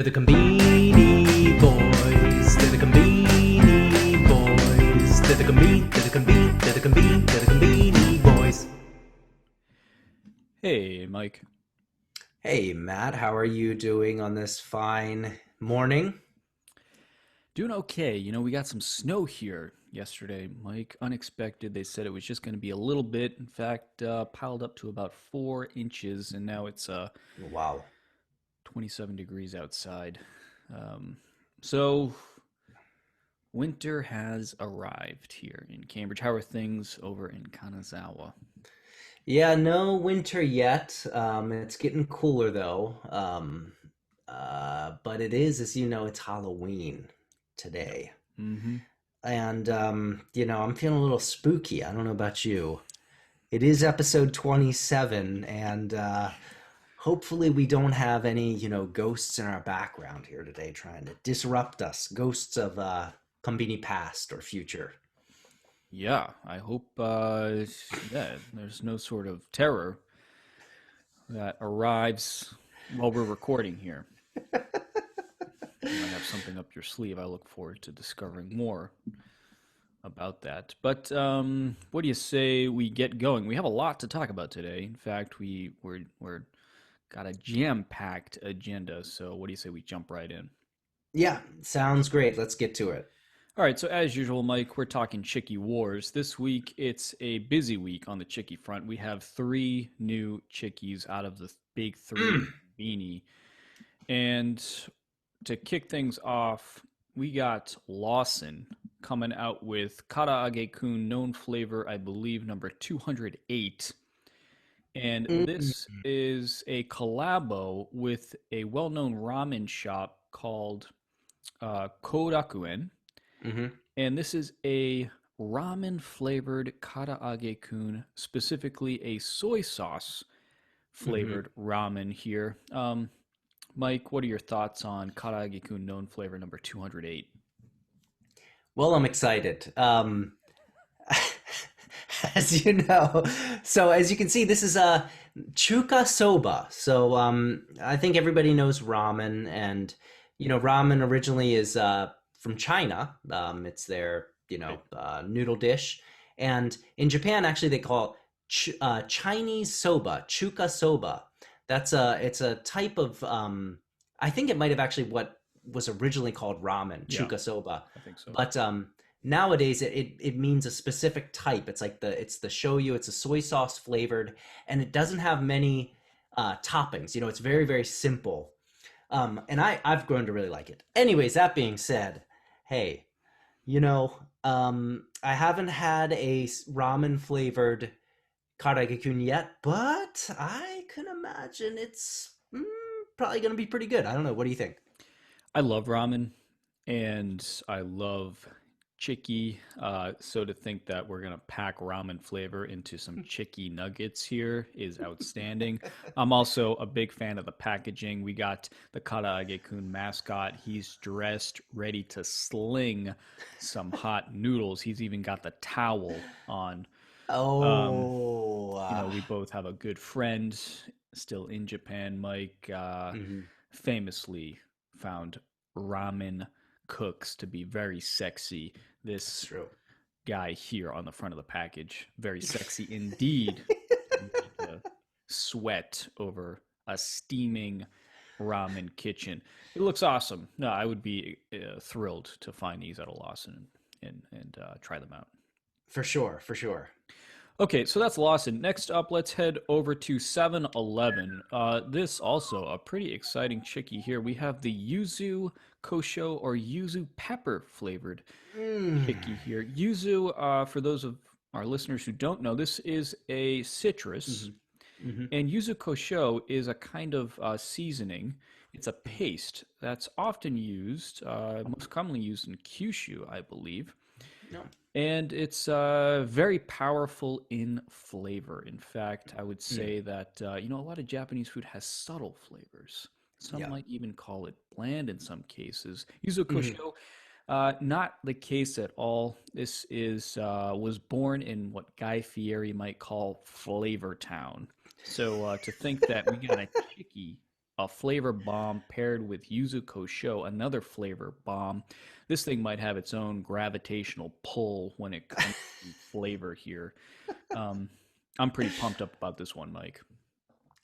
They're the Conbini boys. They're the Conbini boys. They're the Conbini boys. Hey, Mike. Hey, Matt, how are you doing on this fine morning? Doing okay. We got some snow here yesterday, Mike. Unexpected. They said it was just going to be a little bit. In fact, piled up to about 4 inches, and now it's Wow. 27 degrees outside. Um, so, winter has arrived here in Cambridge. How are things over in Kanazawa? Yeah, no winter yet. It's getting cooler though. But it is, as you know, it's Halloween Yep. today. Mm-hmm. And I'm feeling a little spooky. I don't know about you. It is episode 27, and hopefully we don't have any, ghosts in our background here today trying to disrupt us. Ghosts of Conbini past or future. Yeah, I hope, yeah, there's no sort of terror that arrives while we're recording here. You might have something up your sleeve. I look forward to discovering more about that. But what do you say we get going? We have a lot to talk about today. In fact, we're got a jam-packed agenda. So what do you say we jump right in? Yeah, sounds great. Let's get to it. All right. So as usual, Mike, we're talking Chiki Wars. This week, it's a busy week on the Chiki front. We have three new Chikis out of the big three Mm. beanie. And to kick things off, we got Lawson coming out with Karaage-kun known flavor, I believe, number 208. And Mm. this is a collabo with a well-known ramen shop called Korakuen. Hmm. And this is a ramen flavored Karaage-kun, specifically a soy sauce Hmm. flavored ramen here. Mike, what are your thoughts on Karaage-kun known flavor number 208? Well, I'm excited. As you know, so as you can see, this is a chuka soba. So I think everybody knows ramen, and ramen originally is from China. It's their Right. noodle dish, and in Japan, actually, they call it Chinese soba, chuka soba. It's a type of I think it might have actually what was originally called ramen, Yeah, chuka soba, I think so. but nowadays it means a specific type. It's the shoyu. It's a soy sauce flavored, and it doesn't have many toppings. It's very very simple. And I've grown to really like it. Anyways, that being said, hey, I haven't had a ramen flavored karaage yet, but I can imagine it's probably gonna be pretty good. I don't know. What do you think? I love ramen and I love Chiki. So to think that we're gonna pack ramen flavor into some Chiki nuggets here is outstanding. I'm also a big fan of the packaging. We got the Karaage-kun mascot. He's dressed, ready to sling some hot noodles. He's even got the towel on. Um, Oh, we both have a good friend still in Japan, Mike, mhm. famously found ramen cooks to be very sexy. It's This true. guy here on the front of the package, very sexy indeed. You need to sweat over a steaming ramen kitchen. It looks awesome. No, I would be thrilled to find these at a Lawson and try them out. For sure, for sure. Okay, so that's Lawson. Next up, let's head over to 7-Eleven. This also a pretty exciting chickie here. We have the Yuzu Kosho or Yuzu pepper flavored Mm. chickie here. Yuzu, for those of our listeners who don't know, this is a citrus, Hmm. Hmm. and Yuzu Kosho is a kind of seasoning. It's a paste that's often used, most commonly used in Kyushu, I believe. No. And it's very powerful in flavor. In fact, I would Mm. say that, a lot of Japanese food has subtle flavors. Some Yeah. might even call it bland in some cases. Yuzu Hmm. Kosho, not the case at all. This is was born in what Guy Fieri might call Flavor Town. So to think that we got a chickie a flavor bomb paired with Yuzu Kosho, another flavor bomb. This thing might have its own gravitational pull when it comes to flavor here. Um, I'm pretty pumped up about this one, Mike.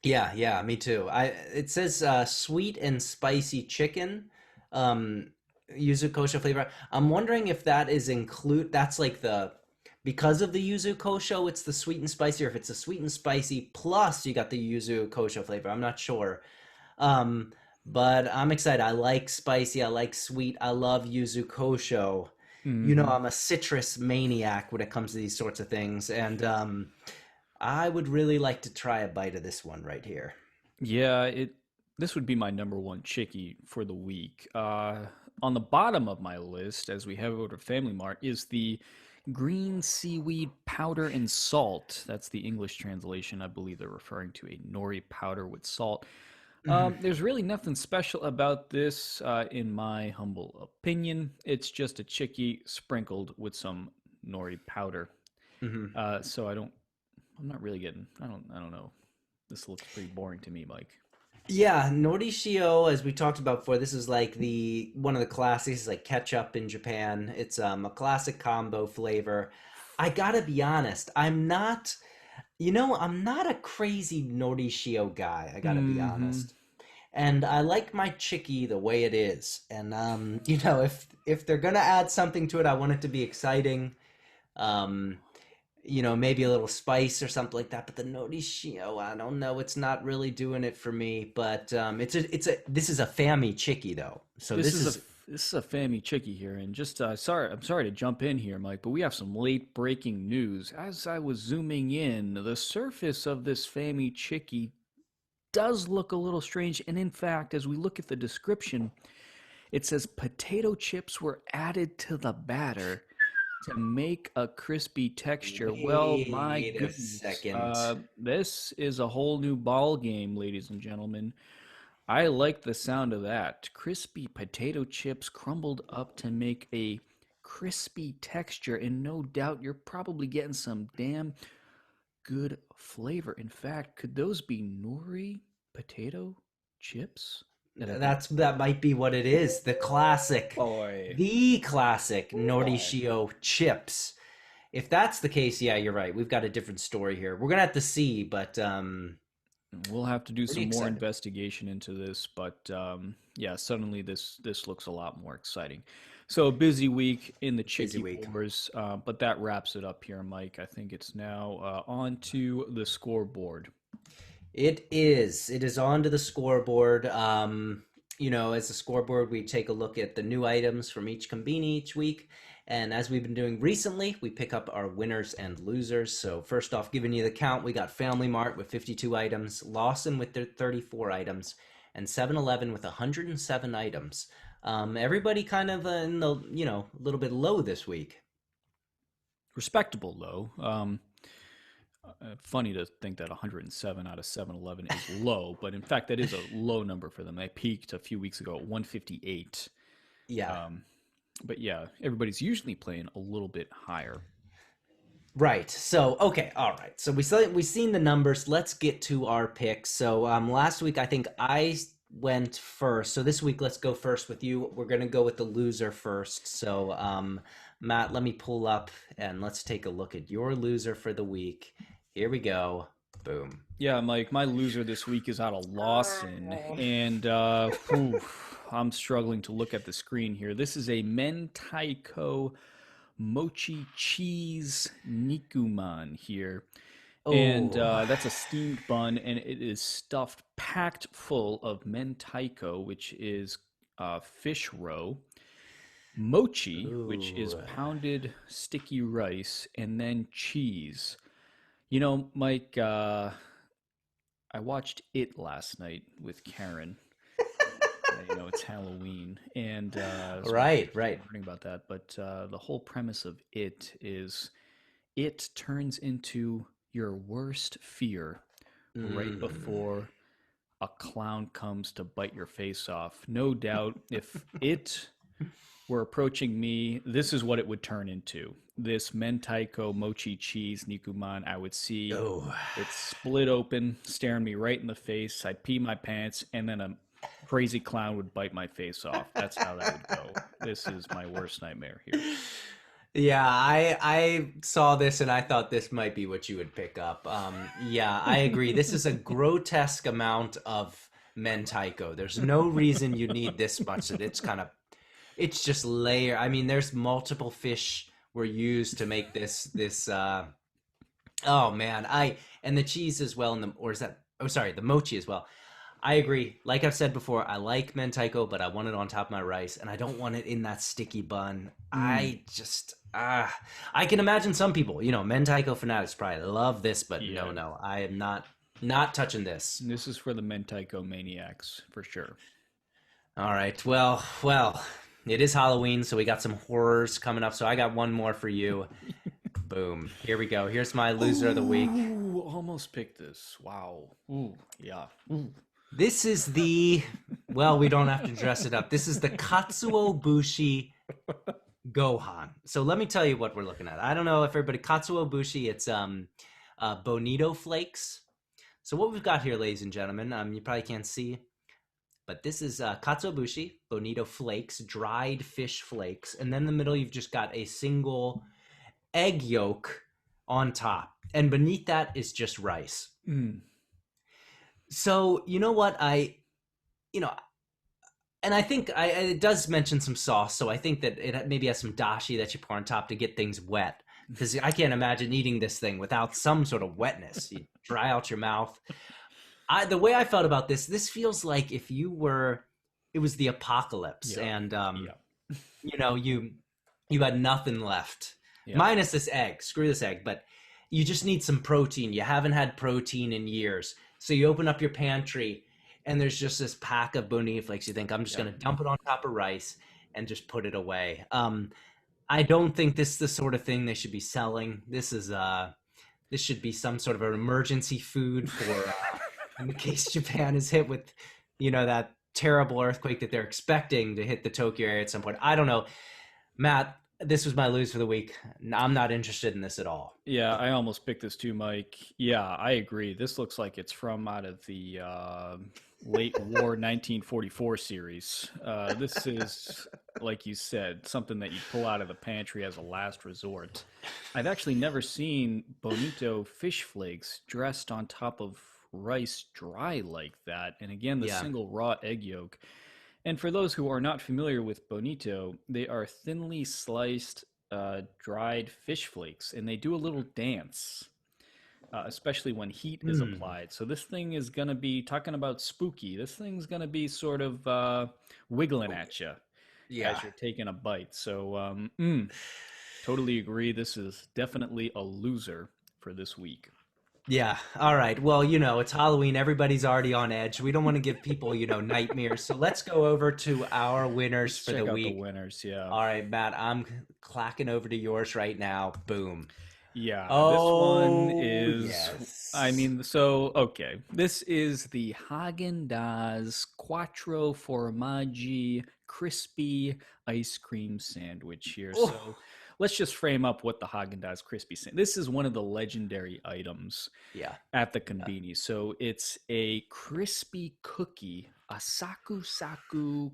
Yeah, yeah, me too. It says sweet and spicy chicken, um, yuzu kosho flavor. I'm wondering if that is include that's like the because of the yuzu kosho, it's the sweet and spicy, or if it's a sweet and spicy plus you got the yuzu kosho flavor. I'm not sure. Um, but I'm excited. I like spicy, I like sweet, I love yuzu kosho. You know, Hmm. I'm a citrus maniac when it comes to these sorts of things, and I would really like to try a bite of this one right here. Yeah, it. This would be my number one chickie for the week. On the bottom of my list, as we have over to Family Mart, is the green seaweed powder and salt. That's the English translation. I believe they're referring to a nori powder with salt. Hmm. There's really nothing special about this, in my humble opinion. It's just a chickie sprinkled with some nori powder. Hmm. So I don't. I'm not really getting. I don't know. This looks pretty boring to me, Mike. Yeah, Nori Shio, as we talked about before, this is like the one of the classics, like ketchup in Japan. It's a classic combo flavor. I gotta be honest, I'm not a crazy Nori Shio guy. I gotta be Hmm. honest. And I like my chicky the way it is. And you know, if they're gonna add something to it, I want it to be exciting. Um, you know, maybe a little spice or something like that. But the Norishio, I don't know. It's not really doing it for me. But this is a fammy chicky though. So This this is a is this is a Fammy Chiki here, and just I'm sorry to jump in here, Mike, but we have some late breaking news. As I was zooming in, the surface of this Fammy Chiki does look a little strange, and in fact, as we look at the description, it says potato chips were added to the batter to make a crispy texture. Well, my wait a goodness, second. this is a whole new ball game, ladies and gentlemen. I like the sound of that. Crispy potato chips crumbled up to make a crispy texture, and no doubt you're probably getting some damn good flavor. In fact, could those be nori potato chips that have been. That might be what it is. Boy, The classic boy. Norishio chips. If that's the case, yeah, you're right. We've got a different story here. We're gonna have to see, but We'll have to do pretty some more excited. investigation into this, but yeah, suddenly this looks a lot more exciting. So a busy week in the Busy Chiki week. Wars, but that wraps it up here, Mike. I think it's now on to the scoreboard. It is. It is on to the scoreboard. You know, as a scoreboard, we take a look at the new items from each Conbini each week. And as we've been doing recently, we pick up our winners and losers. So, first off, giving you the count, we got FamilyMart with 52 items, Lawson with their 34 items, and 7-Eleven with 107 items. Everybody kind of in the, you know, a little bit low this week. Respectable, though. Funny to think that 107 out of 711 is low, but in fact, that is a low number for them. They peaked a few weeks ago at 158. Yeah. Um, but yeah, everybody's usually playing a little bit higher. Right. So, okay, all right. So we've seen the numbers. Let's get to our picks. So, last week I think I went first. So this week let's go first with you. We're gonna go with the loser first. So, Matt, let me pull up and let's take a look at your loser for the week. Here we go. Boom. Yeah, Mike, my loser this week is out of Lawson, and I'm struggling to look at the screen here. This is a Mentaiko Mochi cheese nikuman here, and Oh. that's a steamed bun, and it is stuffed, packed full of Mentaiko, which is fish roe, Mochi, which is Ooh. pounded sticky rice, and then cheese. You know, Mike, I watched It last night with Karen. You know, it's Halloween, and as we Right, right. learning about that, but the whole premise of It is it turns into your worst fear right Mm. before a clown comes to bite your face off. No doubt, if it were approaching me, this is what it would turn into. This Mentaiko Mochi cheese Nikuman, I would see Oh, it split open, staring me right in the face. I'd pee my pants, and then a crazy clown would bite my face off. That's how that would go. This is my worst nightmare here. yeah. I saw this and I thought this might be what you would pick up. Yeah, I agree. This is a grotesque amount of mentaiko. There's no reason you need this much. It's just layer. I mean, there's multiple fish were used to make this. Oh man, I and the cheese as well, and the or is that? Oh, sorry, the mochi as well. I agree. Like I've said before, I like mentaiko, but I want it on top of my rice, and I don't want it in that sticky bun. Mm, I can imagine some people, mentaiko fanatics probably love this, but no, yeah, no, I am not touching this. this is for the Mentaiko maniacs for sure. All right, well, it is Halloween, so we got some horrors coming up. So I got one more for you. Boom. Here we go. Here's my loser of the week. Ooh, almost picked this. Wow. Ooh, yeah. Ooh. This is well, we don't have to dress it up. This is the Katsuobushi Gohan. So let me tell you what we're looking at. I don't know if everybody, Katsuobushi, it's bonito flakes. So what we've got here, ladies and gentlemen, you probably can't see, but this is Katsuobushi, bonito flakes, dried fish flakes. And then in the middle, you've just got a single egg yolk on top. And beneath that is just rice. Mm, So you know what you know, and I think it does mention some sauce. So I think that it maybe has some dashi that you pour on top to get things wet. Because I can't imagine eating this thing without some sort of wetness. You dry out your mouth. The way I felt about this feels like if it was the apocalypse, yeah. and Yeah. you had nothing left, Yeah. minus this egg. Screw this egg, but you just need some protein. You haven't had protein in years, so you open up your pantry, and there's just this pack of bonito flakes. You think I'm just Yeah. gonna dump it on top of rice and just put it away. I don't think this is the sort of thing they should be selling. This should be some sort of an emergency food for in case Japan is hit with, that terrible earthquake that they're expecting to hit the Tokyo area at some point. I don't know. Matt, this was my lose for the week. I'm not interested in this at all. Yeah, I almost picked this too, Mike. Yeah, I agree. This looks like it's from out of the late war 1944 series. This is, like you said, something that you pull out of the pantry as a last resort. I've actually never seen bonito fish flakes dressed on top of rice dry like that. And again, the Yeah. single raw egg yolk. And for those who are not familiar with bonito, they are thinly sliced dried fish flakes, and they do a little dance, especially when heat is Mm, applied. So this thing is going to be talking about spooky. This thing's going to be sort of wiggling at you yeah. as you're taking a bite. So totally agree. This is definitely a loser for this week. Yeah. All right. Well, it's Halloween. Everybody's already on edge. We don't want to give people, nightmares. So let's go over to our winners Let's for the check out the week. winners. Yeah. All right, Matt, I'm clacking over to yours right now. Boom. Yeah, this one Oh, is, I yes. mean, so, okay. This is the Haagen Dazs Quattro Formaggi crispy ice cream sandwich here. Oh, So let's just frame up what the Haagen Dazs crispy sandwich. This is one of the legendary items yeah. at the Conbini. So it's a crispy cookie, a saku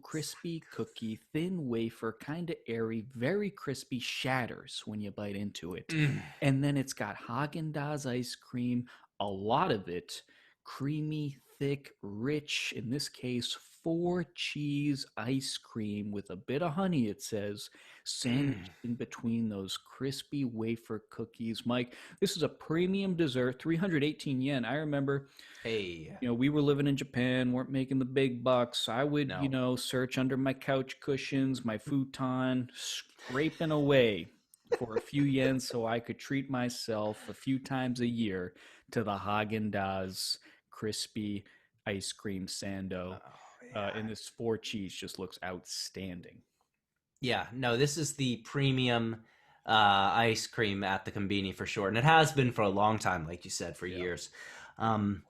crispy cookie, thin wafer, kind of airy, very crispy, shatters when you bite into it. Mm. And then it's got Haagen Dazs ice cream, a lot of it creamy, thick, rich, in this case, four cheese ice cream with a bit of honey, it says, Mm. sandwiched in between those crispy wafer cookies. Mike, this is a premium dessert, 318 yen. I remember, Hey, we were living in Japan, weren't making the big bucks. I would, no. search under my couch cushions, my futon, scraping away for a few yen so I could treat myself a few times a year to the Haagen Dazs crispy ice cream sando. Oh, yeah. And this four cheese just looks outstanding. Yeah, no, this is the premium ice cream at the Conbini for sure. And it has been for a long time, like you said, for Yeah. years. Um,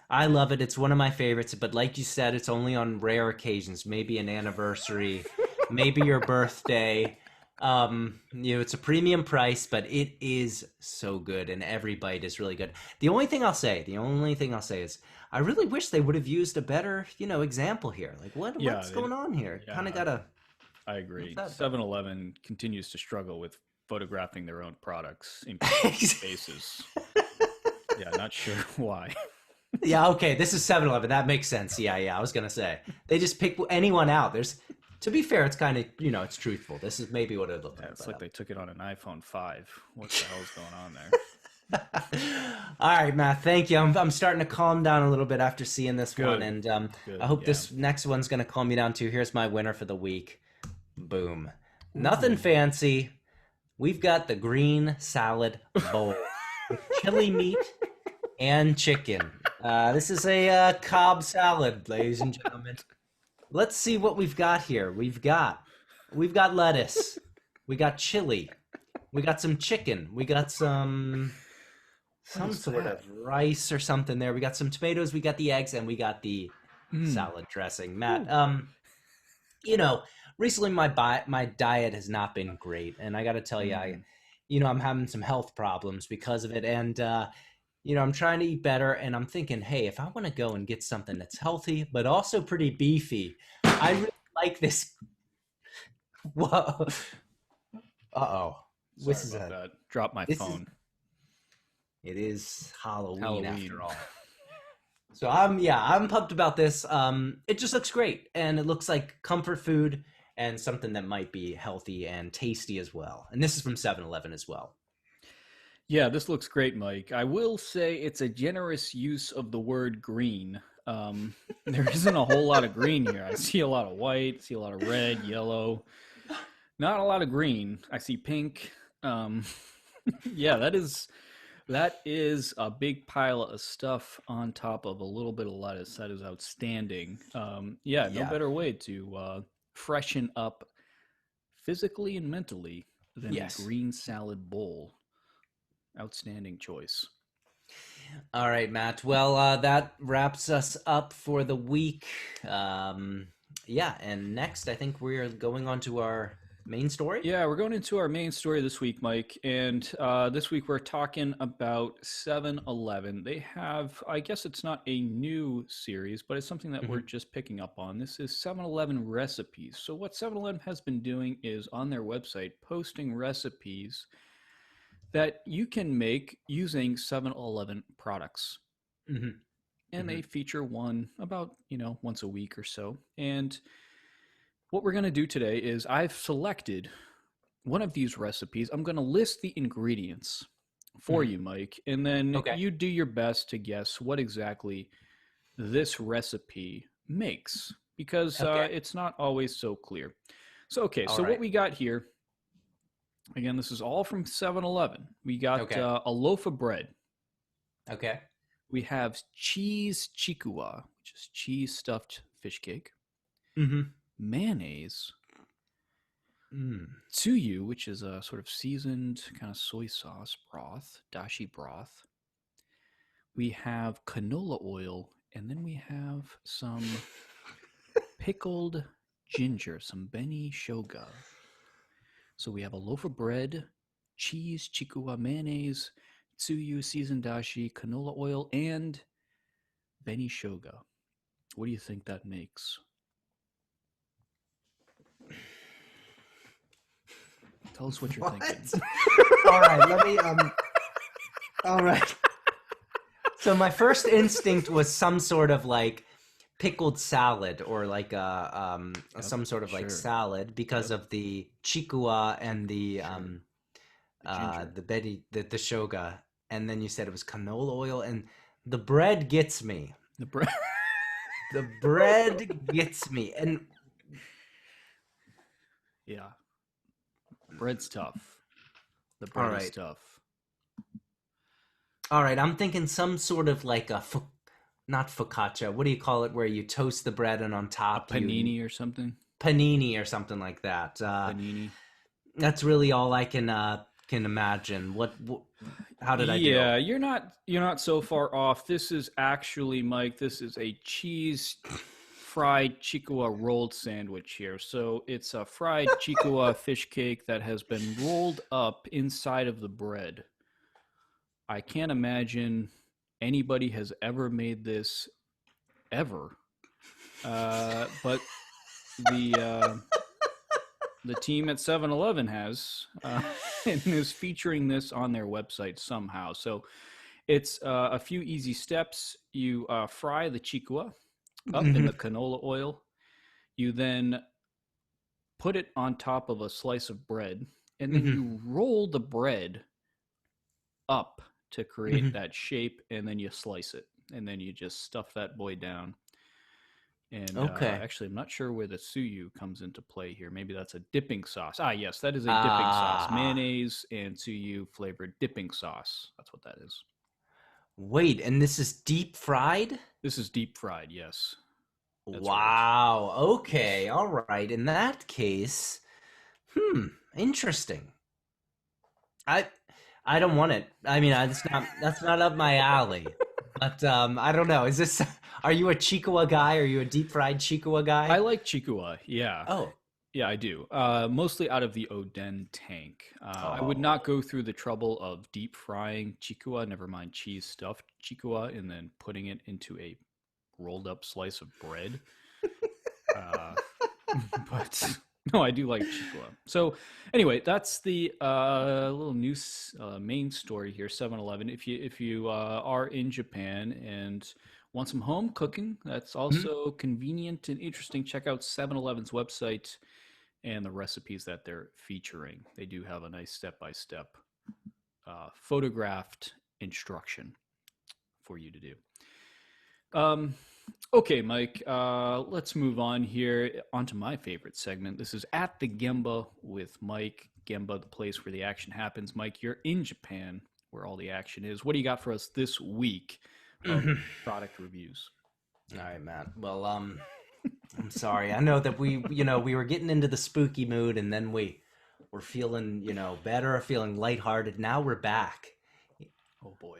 I love it. It's one of my favorites, but like you said, it's only on rare occasions, maybe an anniversary. maybe your birthday. It's a premium price, but it is so good, and every bite is really good. The only thing I'll say is, I really wish they would have used a better, example here. Like, Yeah, what's going on here? Kind of yeah, gotta. I What's agree. that about? 7-Eleven continues to struggle with photographing their own products in people's faces. Yeah, not sure why. Yeah, okay, this is 7-Eleven. That makes sense. Yeah, yeah, I was gonna say. They just pick anyone out. To be fair, it's kind of, it's truthful. This is maybe what it looked Yeah, like, it's but like they took it on an iPhone 5. What the hell is going on there? all right, Matt, thank you. I'm starting to calm down a little bit after seeing this one, Good, and I good. hope Yeah. this next one's gonna calm me down too. Here's my winner for the week. Boom. Nothing Ooh. fancy. We've got the green salad bowl with chili meat and chicken. This is a Cobb salad, ladies and gentlemen. Let's see what we've got here. We've got lettuce. We got chili. We got some chicken. We got What some is sort that? of rice or something there. We got some tomatoes. We got the eggs, and we got the Mm. salad dressing. Matt, Ooh. you know, recently my diet has not been great, and I got to tell you, Mm. I'm having some health problems because of it, and I'm trying to eat better, and I'm thinking, hey, if I want to go and get something that's healthy but also pretty beefy, I really like this. Whoa, uh-oh, Sorry about that. Drop my this is phone. it is Halloween after Halloween. all. So I'm pumped about this. It just looks great, and it looks like comfort food and something that might be healthy and tasty as well. And this is from 7-Eleven as well. Yeah, this looks great, Mike. I will say it's a generous use of the word green. There isn't a whole lot of green here. I see a lot of white, see a lot of red, yellow. Not a lot of green. I see pink. Um, yeah, that is a big pile of stuff on top of a little bit of lettuce. That is outstanding. Yeah, no Yeah. better way to freshen up physically and mentally than a Yes. green salad bowl. Outstanding choice. All right, Matt. Well, that wraps us up for the week. Yeah, and next I think we're going on to our main story. Yeah, we're going into our main story this week, Mike. And this week we're talking about 7-Eleven. They have, I guess it's not a new series, but it's something that we're Hmm. just picking up on. This is 7-Eleven recipes. So, what 7-Eleven has been doing is on their website posting recipes that you can make using 7-Eleven products. Hmm. And Hmm. they feature one about, once a week or so. And what we're going to do today is I've selected one of these recipes. I'm going to list the ingredients for Hmm. you, Mike, and then Okay. you do your best to guess what exactly this recipe makes because Okay. it's not always so clear. So, okay, All so what right. we got here, again, this is all from 7-Eleven. We got Okay. a loaf of bread. Okay. We have cheese chickua, which is cheese stuffed fish cake, Hmm. mayonnaise, Mm. tsuyu, which is a sort of seasoned kind of soy sauce broth, dashi broth. We have canola oil, and then we have some pickled ginger, some beni shoga. So we have a loaf of bread, cheese, chikua, mayonnaise, tsuyu, seasoned dashi, canola oil, and beni shoga. What do you think that makes? Tell us what you're thinking. What? All right. Let me. All right. So my first instinct was some sort of like pickled salad or like Yep, some sort of like sure. salad because Yep, of the chikua and sure. The ginger. the the shoga, and then you said it was canola oil, and the bread gets me. The bread. The bread gets me. And Yeah, bread's tough. The all bread is right. tough. All right, I'm thinking some sort of like not focaccia. What do you call it where you toast the bread and on A top you panini or something. panini or something like that. Panini. That's really all I can imagine. How did I do? Yeah, you're not so far off. This is actually, Mike, this is a cheese fried Chickua rolled sandwich here. So it's a fried Chickua fish cake that has been rolled up inside of the bread. I can't imagine anybody has ever made this ever. But the the team at 7-Eleven has and is featuring this on their website somehow. So it's a few easy steps. You fry the Chickua up in Hmm. the canola oil. You then put it on top of a slice of bread, and then Hmm. you roll the bread up to create Hmm. that shape, and then you slice it, and then you just stuff that boy down. And Okay. actually, I'm not sure where the suyu comes into play here. Maybe that's a dipping sauce. Ah, yes, that is a dipping sauce. Ah, Mayonnaise and suyu flavored dipping sauce. That's what that is. wait, and this is deep fried? This is deep fried. Yes, that's right. Wow. Okay. All right. In that case, interesting. I I don't want it. I mean, that's not up my alley. But I don't know. Is this are you a Chickua guy? Are you a deep fried Chickua I guy? like Chickua. Yeah, Oh. yeah, I do. Mostly out of the Oden tank. I would not Oh. go through the trouble of deep frying Chickua, never mind cheese stuffed Chickua, and then putting it into a rolled up slice of bread. Uh, but no, I do like Chickua. So anyway, that's the little news main story here. 7-Eleven. If you are in Japan and want some home cooking, that's Hmm? also convenient and interesting. Check out 7-Eleven's website and the recipes that they're featuring. They do have a nice step-by-step photographed instruction for you to do. Um, okay, Mike, let's move on here onto my favorite segment. This is At the Gemba with Mike. Gemba, the place where the action happens. Mike, you're in Japan where all the action is. What do you got for us this week of Hmm. product reviews? All right, Matt. Well, I'm sorry. I know that we were getting into the spooky mood and then we were feeling, better, feeling lighthearted. Now we're back. Oh boy.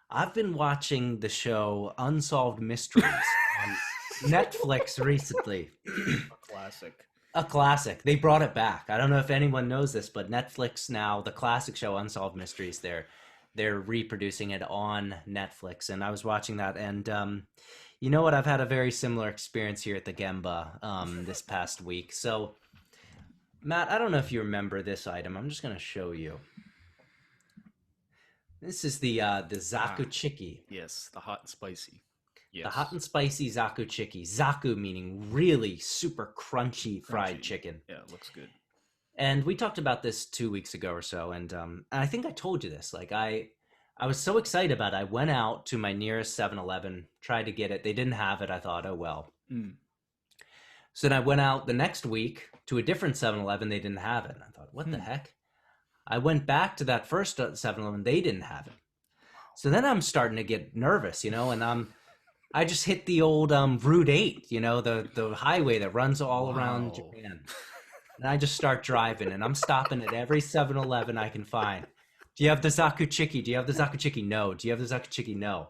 I've been watching the show Unsolved Mysteries on Netflix recently. A classic. A classic. They brought it back. I don't know if anyone knows this, but Netflix now, the classic show Unsolved Mysteries, they're reproducing it on Netflix, and I was watching that, and you know what? I've had a very similar experience here at the Gemba this past week. So, Matt, I don't know if you remember this item. I'm just gonna show you. This is the Ah, Zakuchiki. yes, the hot and spicy. The hot Yes. and spicy Zakuchiki. Zaku meaning really super crunchy fried Crunchy. chicken. Yeah, it looks good. And we talked about this 2 weeks ago or so, and I think I told you this. Like I was so excited about it. I went out to my nearest 7-Eleven, tried to get it. They didn't have it. I thought, oh well. Mm. So then I went out the next week to a different 7-Eleven. They didn't have it. And I thought, what the Hmm. heck? I went back to that first 7-Eleven. They didn't have it. So then I'm starting to get nervous, and I just hit the old Route 8, the highway that runs all around Wow. Japan. And I just start driving, and I'm stopping at every 7-Eleven I can find. Do you have the Zakuchiki? Do you have the Zakuchiki? No. Do you have the Zakuchiki? No.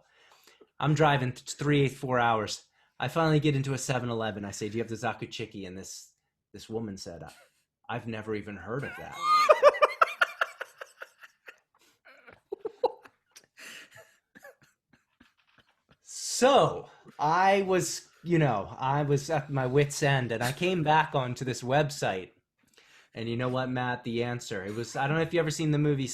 I'm driving 4 hours. I finally get into a 7-Eleven. I say, "Do you have the Zakuchiki?" And this woman said, "I've never even heard of that." So I was at my wit's end, and I came back onto this website. And you know what, Matt? The answer it was. I don't know if you ever seen the movie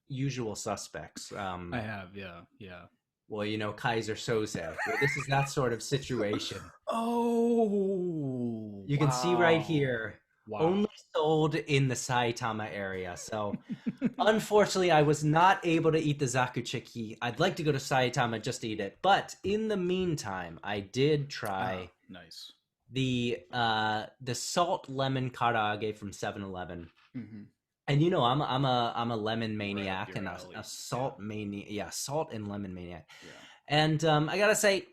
Usual Suspects. I have, yeah, yeah. Well, Kaiser Soze. Well, this is that sort of situation. Oh, You can see right wow. here, Wow. only sold in the Saitama area. So, unfortunately, I was not able to eat the Zakuchiki. I'd like to go to Saitama just to eat it. But in the meantime, I did Ah, try nice. the salt lemon karaage from 7-Eleven. Hmm. And I'm a lemon Right up maniac your and a alley. Yeah, salt maniac. Yeah, salt and lemon maniac. yeah. And I gotta say,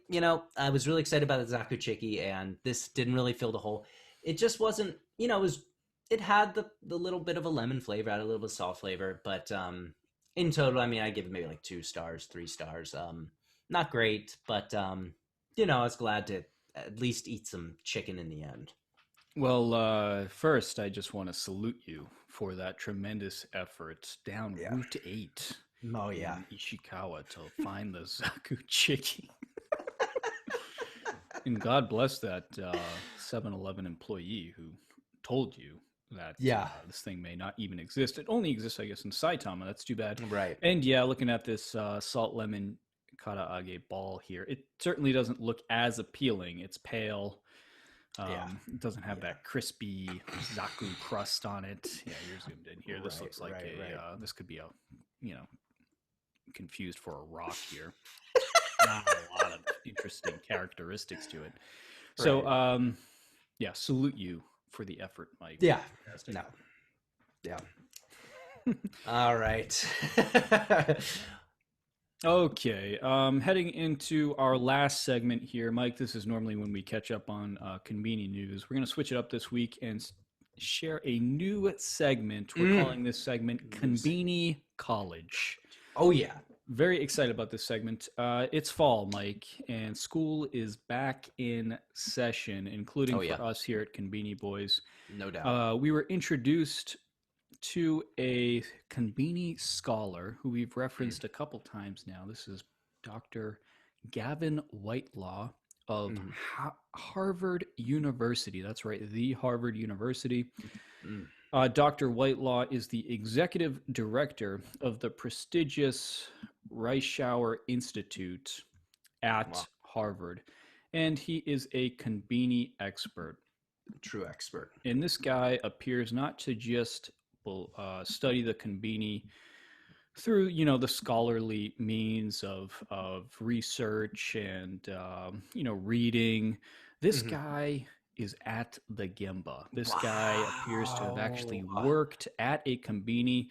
I was really excited about the Zakuchiki, and this didn't really fill the hole. It just wasn't, it had the little bit of a lemon flavor, had a little bit of salt flavor, but in total, I mean, I give it maybe like 2 stars, 3 stars. Not great, but I was glad to. at least eat some chicken in the end. Well, first, I just want to salute you for that tremendous effort down Yeah. Route 8 Oh yeah. in Ishikawa to find the Zaku Chiki. And God bless that 7-Eleven employee who told you that Yeah. this thing may not even exist. It only exists, I guess, in Saitama. That's too bad. Right. And yeah, looking at this salt lemon karaage ball here, it certainly doesn't look as appealing. It's pale. Yeah. It doesn't have Yeah. that crispy Zaku crust on it. Yeah, you're zoomed in here. This Right. looks like Right. Right. this could be a, you know, confused for a rock here. Not a lot of interesting characteristics to it. So, Right. yeah, salute you for the effort, Mike. Yeah. Fantastic. No. Yeah. All right. Okay, heading into our last segment here, Mike. This is normally when we catch up on Conbini news. We're going to switch it up this week and share a new segment. We're calling this segment Conbini College. Oh yeah. Very excited about this segment. It's fall, Mike, and school is back in session, including for us here at Conbini Boys. No doubt. We were introduced to a Conbini scholar who we've referenced a couple times now. This is Dr. Gavin Whitelaw of Harvard University. That's right, the Harvard University. Dr. Whitelaw is the executive director of the prestigious Reischauer Institute at Harvard, and he is a Conbini expert. True expert. And this guy appears not to just study the Conbini through, the scholarly means of research and, reading. This guy is at the Gemba. This guy appears to have actually worked at a Conbini,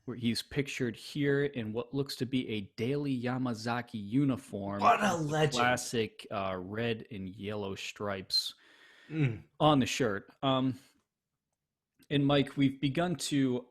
where he's pictured here in what looks to be a daily Yamazaki uniform. What a legend. Classic red and yellow stripes on the shirt. And Mike, we've begun to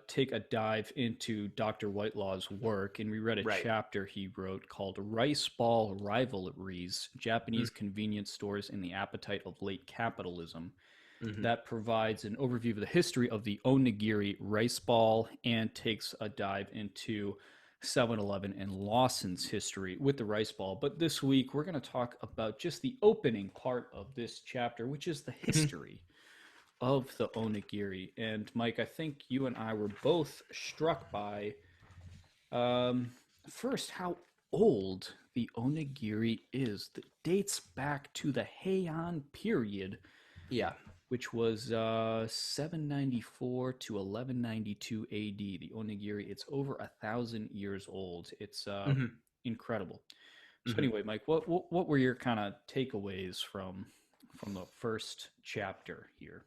take a dive into Dr. Whitelaw's work, and we read a chapter he wrote called Rice Ball Rivalries, Japanese Convenience Stores and the Appetite of Late Capitalism. That provides an overview of the history of the onigiri rice ball and takes a dive into 7-Eleven and Lawson's history with the rice ball. But this week, we're going to talk about just the opening part of this chapter, which is the history of the onigiri. And Mike, I think you and I were both struck by first how old the onigiri is. It dates back to the Heian period, which was 794 to 1192 AD. The onigiri, it's over 1,000 years old. It's incredible. So anyway, Mike, what were your kind of takeaways from the first chapter here?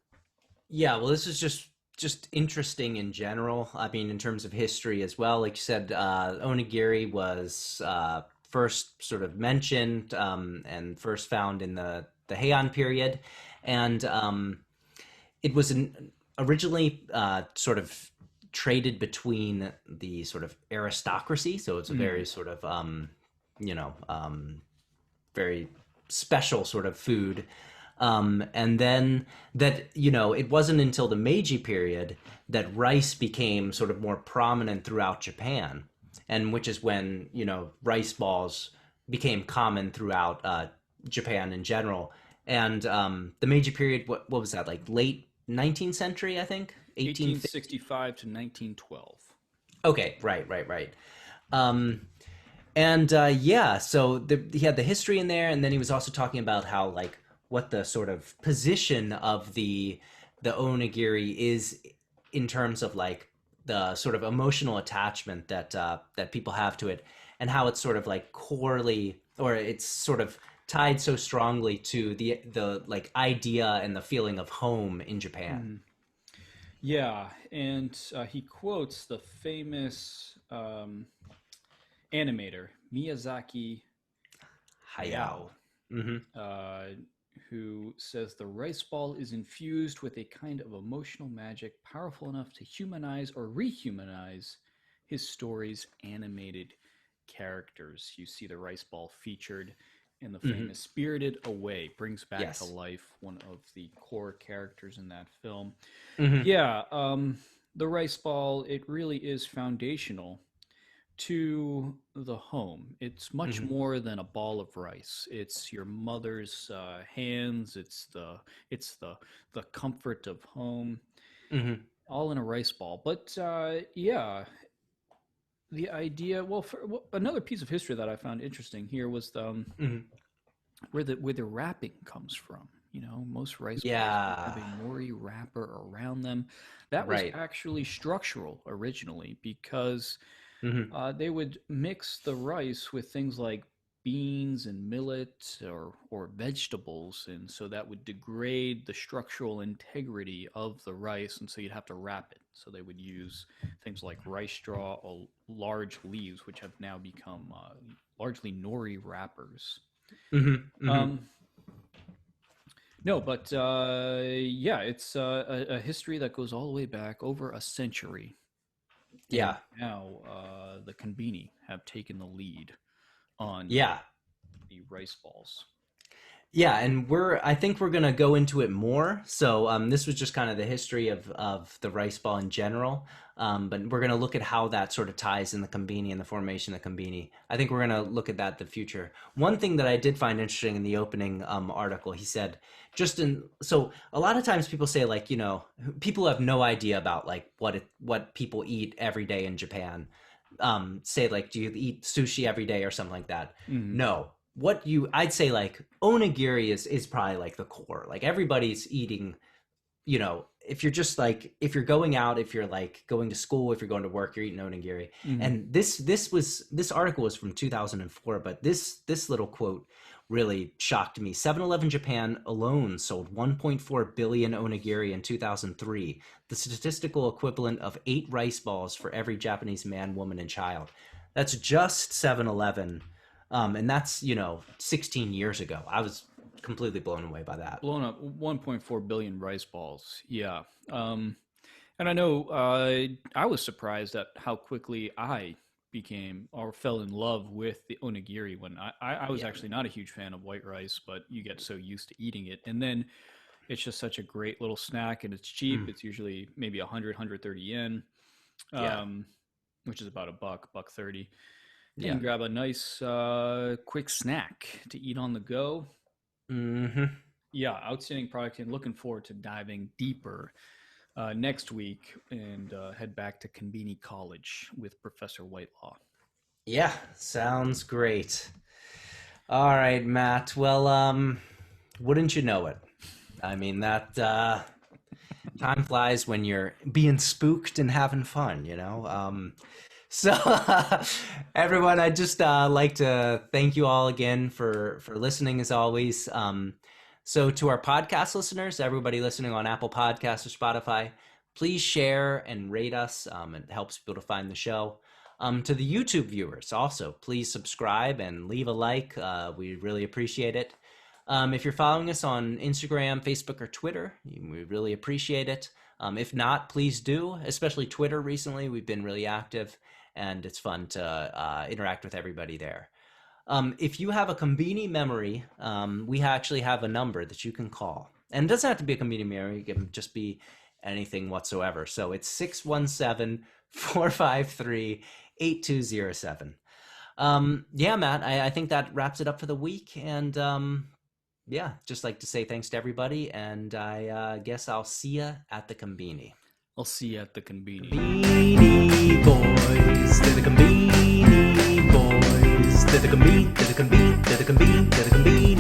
Yeah, well, this is just interesting in general. I mean, in terms of history as well. Like you said, onigiri was first sort of mentioned and first found in the Heian period, and it was originally sort of traded between the sort of aristocracy. So it's a very sort of very special sort of food. And then that, it wasn't until the Meiji period that rice became sort of more prominent throughout Japan, and which is when, rice balls became common throughout Japan in general. And the Meiji period, what was that, like late 19th century, I think? 1865 to 1912. Okay, right. So he had the history in there, and then he was also talking about how, like, what the sort of position of the onigiri is in terms of like the sort of emotional attachment that people have to it, and how it's sort of like it's sort of tied so strongly to the like idea and the feeling of home in Japan. Yeah, and he quotes the famous animator Miyazaki Hayao. Who says the rice ball is infused with a kind of emotional magic powerful enough to humanize or rehumanize his story's animated characters. You see the rice ball featured in the Hmm. famous Spirited Away. Brings back to Yes. life one of the core characters in that film. Hmm. Yeah, the rice ball, it really is foundational to the home. It's much Hmm. more than a ball of rice. It's your mother's hands. It's the comfort of home, Hmm. all in a rice ball. But yeah, the idea. Well, another piece of history that I found interesting here was Hmm. where the wrapping comes from. You know, most rice balls would have Yeah. a nori wrapper around them. That was Right. actually structural originally because Hmm. they would mix the rice with things like beans and millet or vegetables, and so that would degrade the structural integrity of the rice, and so you'd have to wrap it. So they would use things like rice straw or large leaves, which have now become largely nori wrappers. Hmm. Hmm. Um, no, but yeah, it's a history that goes all the way back over a century, and Yeah. now the Conbini have taken the lead on Yeah. the rice balls. Yeah, and I think we're gonna go into it more. So this was just kind of the history of the rice ball in general. But we're gonna look at how that sort of ties in the Combini and the formation of the Combini. I think we're gonna look at that in the future. One thing that I did find interesting in the opening article, he said, so a lot of times people say like, people have no idea about like what people eat every day in Japan. Say like, do you eat sushi every day or something like that? Mm-hmm. No, I'd say like onigiri is probably like the core. Like everybody's eating, if you're just like if you're going out, if you're like going to school, if you're going to work, you're eating onigiri. Mm-hmm. And this article was from 2004, but this little quote really shocked me. 7-Eleven Japan alone sold 1.4 billion onigiri in 2003, the statistical equivalent of 8 rice balls for every Japanese man, woman, and child. That's just 7-Eleven. And that's 16 years ago. I was completely blown away by that. Blown up 1.4 billion rice balls. Yeah. And I know I was surprised at how quickly I became or fell in love with the onigiri when I was Yeah. actually not a huge fan of white rice, but you get so used to eating it. And then it's just such a great little snack and it's cheap. Mm. It's usually maybe 130 yen, Yeah. um, which is about buck 30. And you Yeah. can grab a nice quick snack to eat on the go. Hmm. Yeah, outstanding product, and looking forward to diving deeper next week and head back to Conbini College with Professor Whitelaw. Yeah. Sounds great. All right, Matt. Well, wouldn't you know it? I mean, that time flies when you're being spooked and having fun, So, everyone, I just like to thank you all again for listening as always. So, to our podcast listeners, everybody listening on Apple Podcasts or Spotify, please share and rate us. It helps people to find the show. To the YouTube viewers, also, please subscribe and leave a like. We really appreciate it. If you're following us on Instagram, Facebook, or Twitter, we really appreciate it. If not, please do, especially Twitter recently. We've been really active, and it's fun to interact with everybody there. If you have a Conbini memory, we actually have a number that you can call. And it doesn't have to be a Conbini memory. It can just be anything whatsoever. So it's 617-453-8207. Yeah, Matt, I think that wraps it up for the week. And yeah, just like to say thanks to everybody. And I guess I'll see you at the Conbini. I'll see you at the Conbini. Conbini boys, to the Conbini boys, to the Conbini, to the Conbini, to the Conbini, to the Conbini.